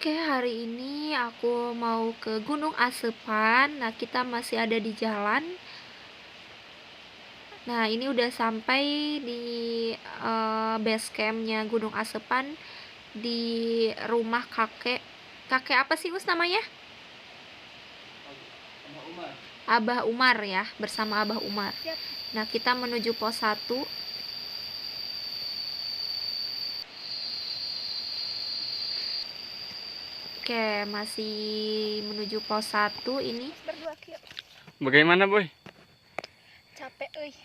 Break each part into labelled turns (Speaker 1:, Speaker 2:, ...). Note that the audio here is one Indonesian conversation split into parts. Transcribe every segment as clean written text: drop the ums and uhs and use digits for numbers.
Speaker 1: Oke, hari ini aku mau ke Gunung Asepan. Nah, kita masih ada di jalan. Nah, ini udah sampai di base campnya Gunung Asepan, di rumah kakek. Kakek apa sih, namanya? Abah Umar ya, bersama Abah Umar. Nah, kita menuju pos 1. Oke, masih menuju pos 1 ini.
Speaker 2: Bagaimana, Boy?
Speaker 3: Capek, euy.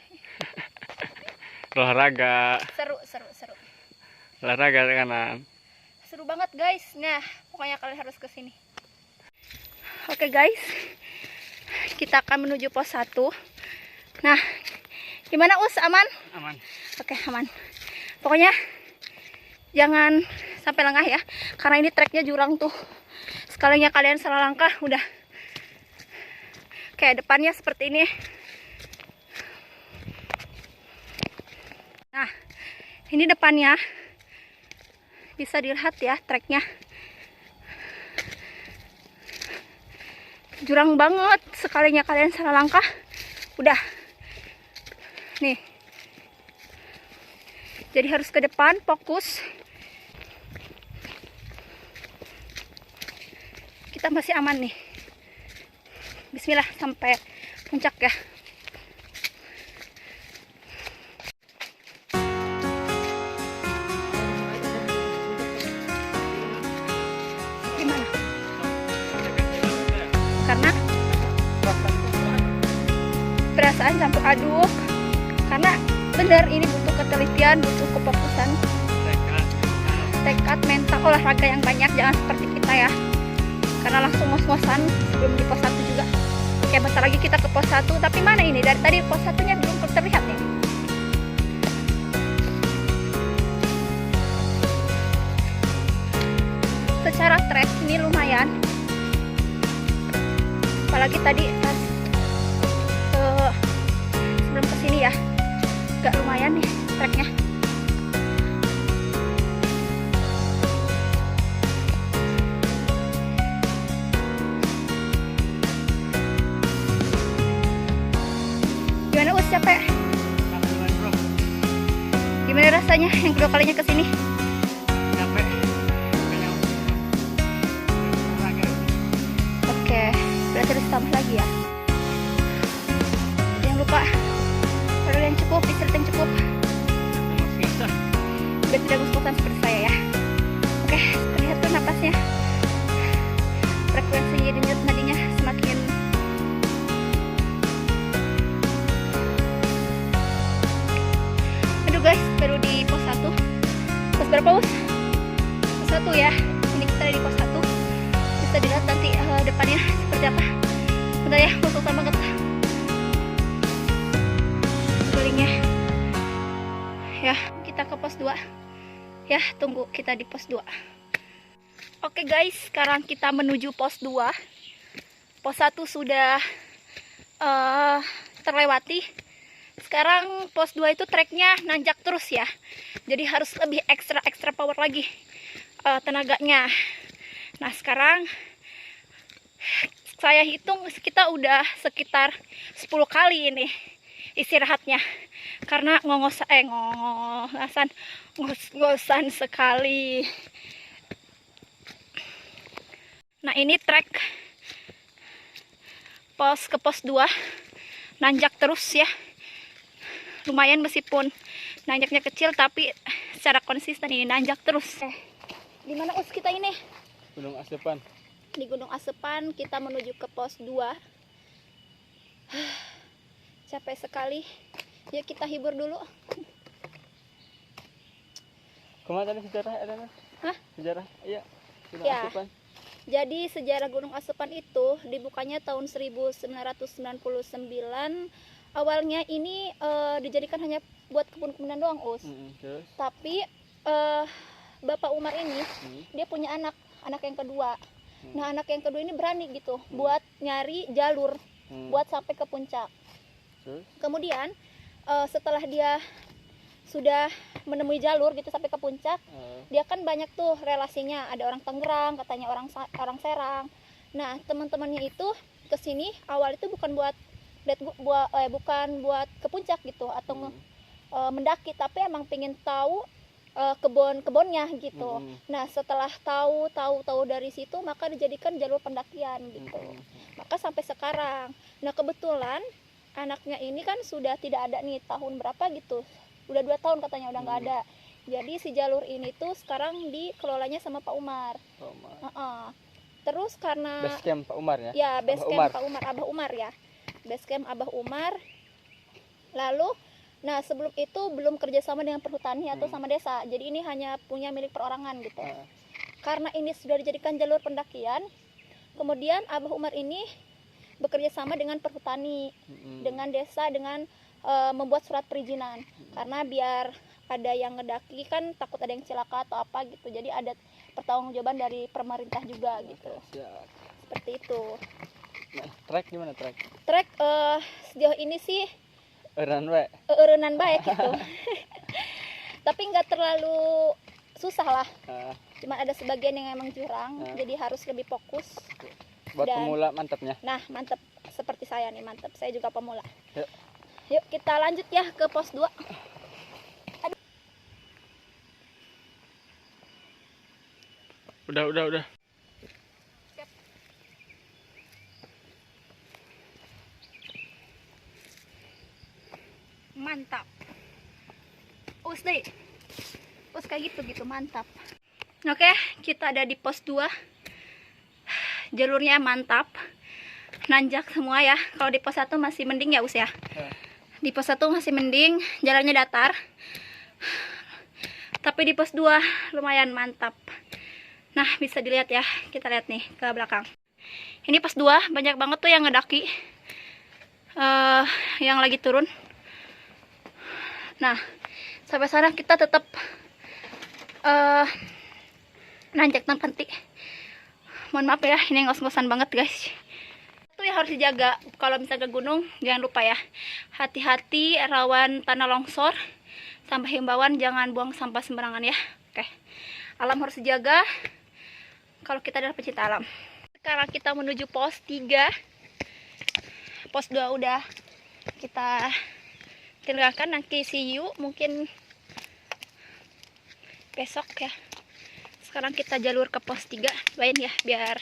Speaker 2: Olahraga.
Speaker 3: Seru.
Speaker 2: Olahraga kanan.
Speaker 3: Seru banget, guys. Nah, pokoknya kalian harus ke sini. Oke, guys. Kita akan menuju pos 1. Nah, gimana, Us? Aman?
Speaker 2: Aman.
Speaker 3: Oke, aman. Pokoknya jangan sampai lengah ya, karena ini treknya jurang tuh. Sekalinya kalian salah langkah, udah kayak depannya seperti ini. Nah, ini depannya bisa dilihat ya, treknya jurang banget. Sekalinya kalian salah langkah, udah nih. Jadi harus ke depan, fokus. Kita masih aman nih. Bismillah sampai puncak ya. Gimana? Karena perasaan campur aduk. Karena bener ini butuh ketelitian, butuh kefokusan, tekad, mental, olahraga yang banyak. Jangan seperti kita ya, karena langsung ngos-ngosan sebelum di pos 1 juga. Oke, bentar lagi kita ke pos 1. Tapi mana ini? Dari tadi pos 1-nya belum terlihat nih. Secara trek ini lumayan, apalagi tadi pas sebelum kesini ya, agak lumayan nih treknya. Gimana, Us? Capek? Gimana rasanya yang kedua kalinya kesini?
Speaker 2: Capek.
Speaker 3: Oke, berarti harus tambah lagi ya. Jangan lupa taruh yang cukup, istirahat yang cukup, biar tidak ngos-ngosan seperti saya ya. Oke, terlihat tuh napasnya, frekuensi denyut nadinya semakin. Aduh guys, baru di pos 1. Pos berapa, Us? Pos 1 ya. Ini kita ada di pos 1. Bisa dilihat nanti depannya seperti apa. Bentar ya, ngos-ngosan banget kelilingnya. Ya, kita ke pos 2. Ya, tunggu kita di pos 2. Oke guys, sekarang kita menuju pos 2. Pos 1 sudah terlewati. Sekarang pos 2 itu treknya nanjak terus ya. Jadi harus lebih ekstra power lagi tenaganya. Nah, sekarang saya hitung kita udah sekitar 10 kali ini istirahatnya, karena ngos-ngosan sekali. Nah, ini trek ke pos 2 nanjak terus ya. Lumayan, meskipun nanjaknya kecil, tapi secara konsisten ini nanjak terus. Di mana, Us, kita ini?
Speaker 2: Gunung Asepan.
Speaker 3: Di Gunung Asepan, kita menuju ke pos 2. Capek sekali. Yuk kita hibur dulu.
Speaker 2: Kemana tadi sejarah ada?
Speaker 3: Hah?
Speaker 2: Sejarah? Iya. Gunung
Speaker 3: Ya.
Speaker 2: Asepan.
Speaker 3: Jadi sejarah Gunung Asepan itu dibukanya tahun 1999. Awalnya ini dijadikan hanya buat kebun-kebunan doang, Us.
Speaker 2: Terus?
Speaker 3: Tapi Bapak Umar ini dia punya anak yang kedua. Nah, anak yang kedua ini berani gitu buat nyari jalur buat sampai ke puncak.
Speaker 2: Terus?
Speaker 3: Kemudian setelah dia sudah menemui jalur gitu sampai ke puncak, dia kan banyak tuh relasinya, ada orang Tangerang, katanya orang Serang. Nah, teman-temannya itu kesini awal itu bukan buat bukan buat ke puncak gitu atau mendaki, tapi emang pengen tahu kebun-kebunnya gitu. Nah, setelah tahu dari situ, maka dijadikan jalur pendakian gitu. Maka sampai sekarang. Nah, kebetulan anaknya ini kan sudah tidak ada nih, tahun berapa gitu, udah 2 tahun katanya udah nggak ada. Jadi si jalur ini tuh sekarang dikelolanya sama Pak Umar. Terus karena
Speaker 2: base camp Pak Umar ya?
Speaker 3: Ya, base camp
Speaker 2: Umar.
Speaker 3: Pak Umar, Abah Umar ya. Base camp Abah Umar. Lalu, nah sebelum itu belum kerjasama dengan perhutani atau sama desa. Jadi ini hanya punya milik perorangan gitu. Karena ini sudah dijadikan jalur pendakian, kemudian Abah Umar ini bekerja sama dengan perhutani, dengan desa, dengan membuat surat perizinan. Karena biar ada yang ngedaki kan takut ada yang celaka atau apa gitu. Jadi ada pertanggungjawaban dari pemerintah juga gitu.
Speaker 2: Siap.
Speaker 3: Seperti itu.
Speaker 2: Nah, trek gimana trek?
Speaker 3: Trek sejauh ini sih
Speaker 2: Runway.
Speaker 3: eueunan baik gitu. Tapi nggak terlalu susah lah. Cuma ada sebagian yang emang jurang, jadi harus lebih fokus.
Speaker 2: Buat pemula mantapnya.
Speaker 3: Nah, mantep seperti saya nih, mantep. Saya juga pemula.
Speaker 2: Yuk.
Speaker 3: Yuk kita lanjut ya ke pos 2.
Speaker 2: Udah.
Speaker 3: Mantap. Us deh. Us kayak gitu mantap. Oke, kita ada di pos 2. Jalurnya mantap. Nanjak semua ya. Kalau di pos 1 masih mending ya, Us ya. Di pos 1 masih mending, jalannya datar. Tapi di pos 2 lumayan mantap. Nah, bisa dilihat ya. Kita lihat nih ke belakang. Ini pos 2, banyak banget tuh yang ngedaki. Yang lagi turun. Nah, sampai sana kita tetap nanjak terhenti. Mohon maaf ya, ini ngos-ngosan banget guys. Itu yang harus dijaga kalau misalnya ke gunung, jangan lupa ya, hati-hati rawan tanah longsor, sampai himbauan jangan buang sampah sembarangan ya. Oke, alam harus dijaga kalau kita adalah pecinta alam. Sekarang kita menuju pos 3. Pos 2 udah kita tinggalkan, nanti see you mungkin besok ya. Sekarang kita jalur ke pos 3 lain ya, biar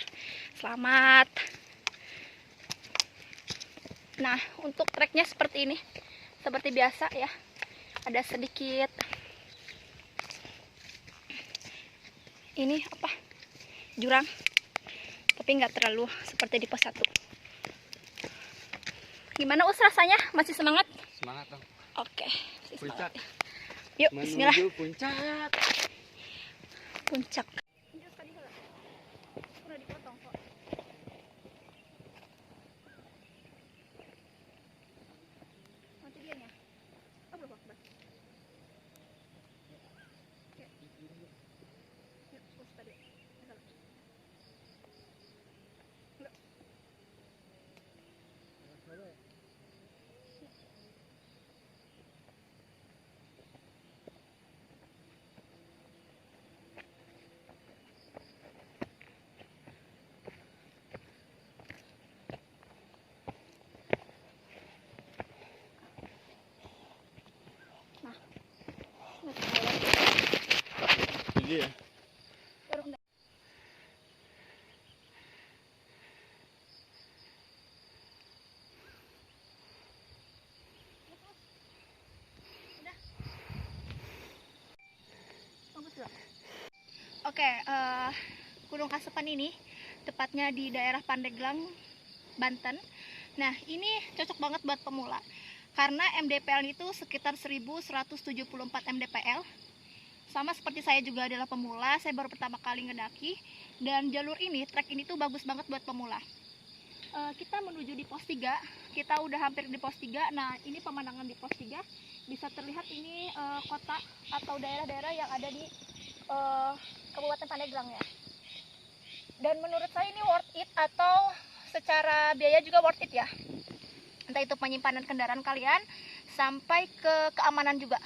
Speaker 3: selamat. Nah, untuk treknya seperti ini, seperti biasa ya, ada sedikit ini apa, jurang, tapi nggak terlalu seperti di pos 1. Gimana Us rasanya? Masih semangat?
Speaker 2: Semangat dong.
Speaker 3: Oke,
Speaker 2: Puncak.
Speaker 3: yuk bismillah.
Speaker 2: Menuju puncak.
Speaker 3: Puncak.
Speaker 2: Iya.
Speaker 3: Oke, Gunung Asepan ini tepatnya di daerah Pandeglang, Banten. Nah, ini cocok banget buat pemula karena MDPL itu sekitar 1174 MDPL. Sama seperti saya juga adalah pemula, saya baru pertama kali ngedaki, dan jalur ini, trek ini tuh bagus banget buat pemula. Kita menuju di pos 3, kita udah hampir di pos 3. Nah, ini pemandangan di pos 3, bisa terlihat ini kota atau daerah-daerah yang ada di Kabupaten Pandeglang ya. Dan menurut saya ini worth it, atau secara biaya juga worth it ya. Entah itu penyimpanan kendaraan kalian sampai ke keamanan juga.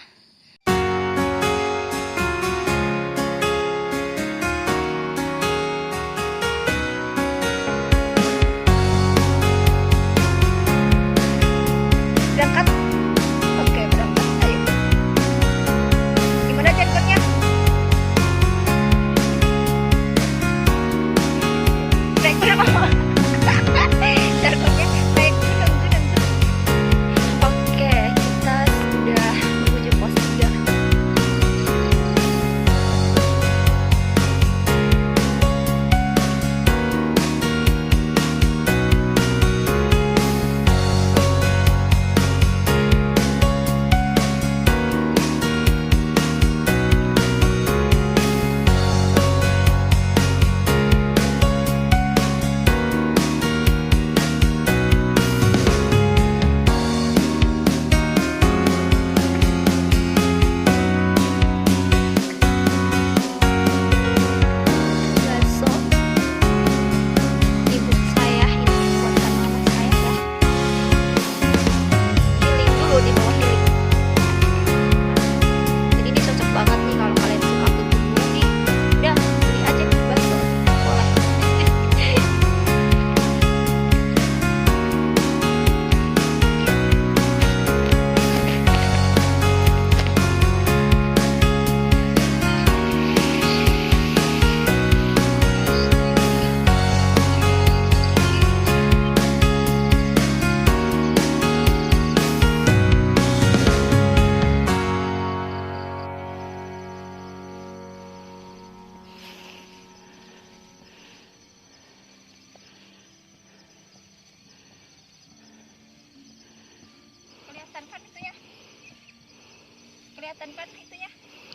Speaker 3: kelihatan kan itunya?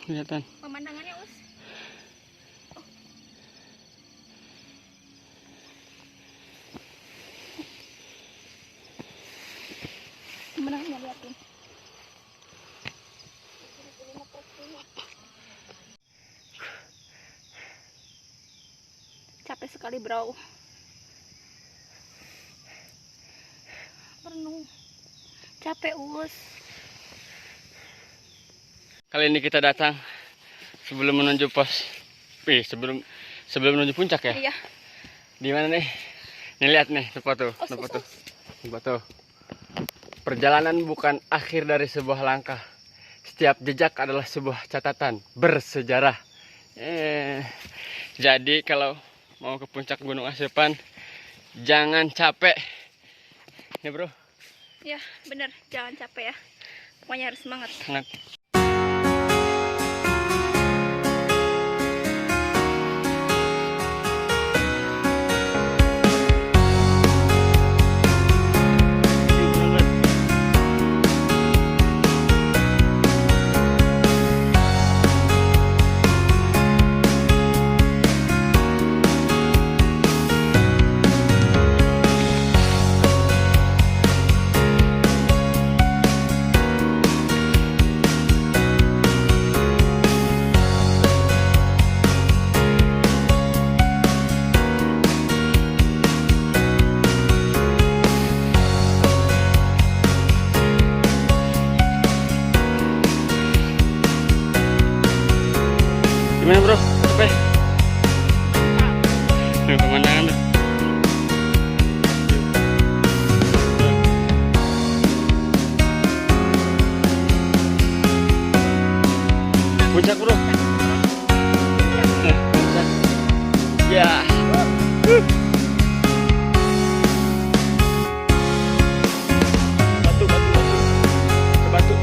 Speaker 2: Kelihatan.
Speaker 3: Pemandangannya, Us. Oh. Pemandangannya liatin. Capek sekali, bro. Penuh. Capek, Us.
Speaker 2: Kali ini kita datang sebelum menuju pos. Sebelum menuju puncak ya.
Speaker 3: Iya.
Speaker 2: Di mana nih? Nih lihat nih tempat tuh,
Speaker 3: Us,
Speaker 2: tempat
Speaker 3: us,
Speaker 2: tuh.
Speaker 3: us.
Speaker 2: Tempat tuh. Perjalanan bukan akhir dari sebuah langkah. Setiap jejak adalah sebuah catatan bersejarah. Jadi kalau mau ke puncak Gunung Asepan, jangan capek. Ya bro.
Speaker 3: Ya, bener. Jangan capek ya. Pokoknya harus semangat.
Speaker 2: Semangat. Gimana bro? Capek? Nih pemandangan tuh. Puncak bro. Puncak. Ya. Batu. Ke batu.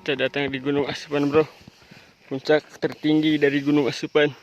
Speaker 2: Kita datang di Gunung Asepan bro, puncak tertinggi dari Gunung Asepan.